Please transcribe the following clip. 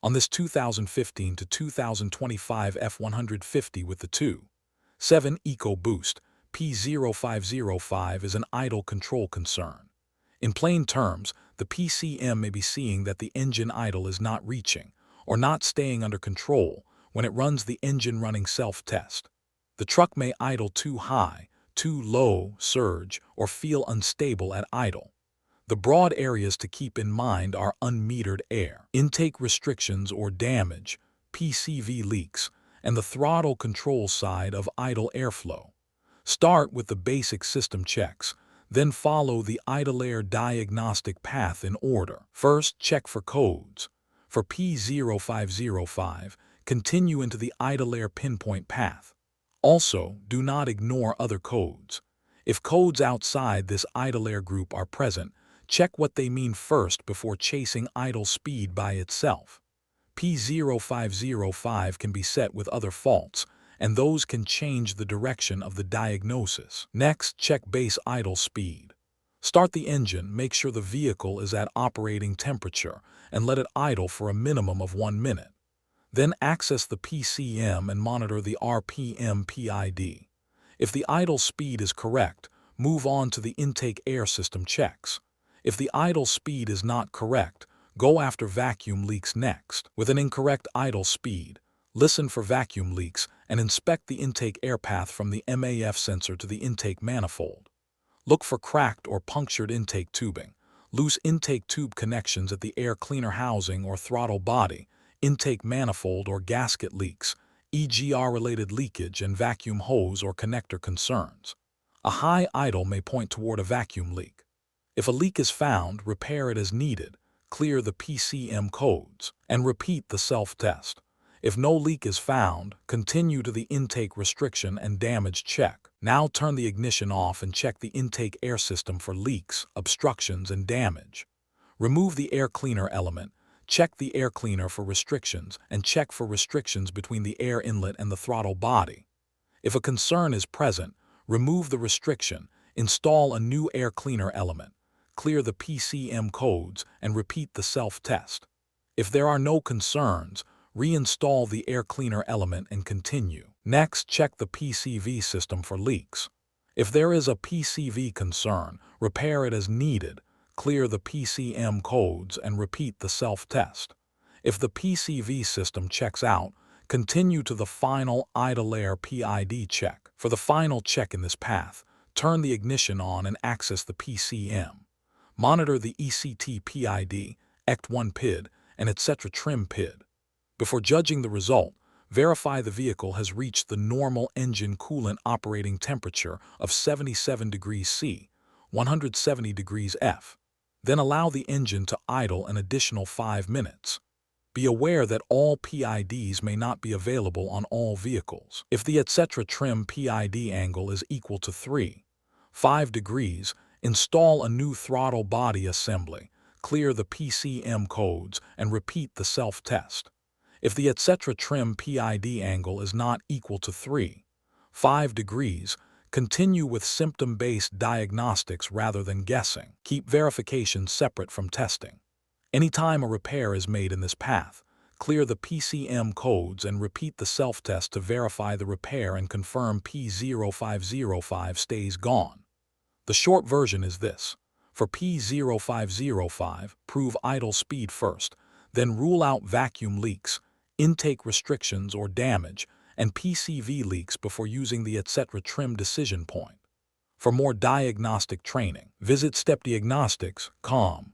On this 2015 to 2025 F150 with the 2.7 EcoBoost, P0505 is an idle control concern. In plain terms, the PCM may be seeing that the engine idle is not reaching or not staying under control when it runs the engine running self-test. The truck may idle too high, too low, surge, or feel unstable at idle. The broad areas to keep in mind are unmetered air, intake restrictions or damage, PCV leaks, and the throttle control side of idle airflow. Start with the basic system checks, then follow the idle air diagnostic path in order. First, check for codes. For P0505, continue into the idle air pinpoint path. Also, do not ignore other codes. If codes outside this idle air group are present, check what they mean first before chasing idle speed by itself. P0505 can be set with other faults, and those can change the direction of the diagnosis. Next, check base idle speed. Start the engine, make sure the vehicle is at operating temperature, and let it idle for a minimum of 1 minute. Then access the PCM and monitor the RPM PID. If the idle speed is correct, move on to the intake air system checks. If the idle speed is not correct, go after vacuum leaks next. With an incorrect idle speed, listen for vacuum leaks and inspect the intake air path from the MAF sensor to the intake manifold. Look for cracked or punctured intake tubing, loose intake tube connections at the air cleaner housing or throttle body, intake manifold or gasket leaks, EGR-related leakage and vacuum hose or connector concerns. A high idle may point toward a vacuum leak. If a leak is found, repair it as needed, clear the PCM codes, and repeat the self-test. If no leak is found, continue to the intake restriction and damage check. Now turn the ignition off and check the intake air system for leaks, obstructions, and damage. Remove the air cleaner element, check the air cleaner for restrictions, and check for restrictions between the air inlet and the throttle body. If a concern is present, remove the restriction, install a new air cleaner element, clear the PCM codes, and repeat the self-test. If there are no concerns, reinstall the air cleaner element and continue. Next, check the PCV system for leaks. If there is a PCV concern, repair it as needed, clear the PCM codes, and repeat the self-test. If the PCV system checks out, continue to the final idle air PID check. For the final check in this path, turn the ignition on and access the PCM. Monitor the ECT PID, ECT1 PID, and etc. trim PID. Before judging the result, verify the vehicle has reached the normal engine coolant operating temperature of 77 degrees C, 170 degrees F. Then allow the engine to idle an additional 5 minutes. Be aware that all PIDs may not be available on all vehicles. If the etc. trim PID angle is equal to 3.5 degrees, install a new throttle body assembly, clear the PCM codes, and repeat the self-test. If the etc. trim PID angle is not equal to 3.5 degrees, continue with symptom-based diagnostics rather than guessing. Keep verification separate from testing. Anytime a repair is made in this path, clear the PCM codes and repeat the self-test to verify the repair and confirm P0505 stays gone. The short version is this. For P0505, prove idle speed first, then rule out vacuum leaks, intake restrictions or damage, and PCV leaks before using the etc. trim decision point. For more diagnostic training, visit stepdiagnostics.com.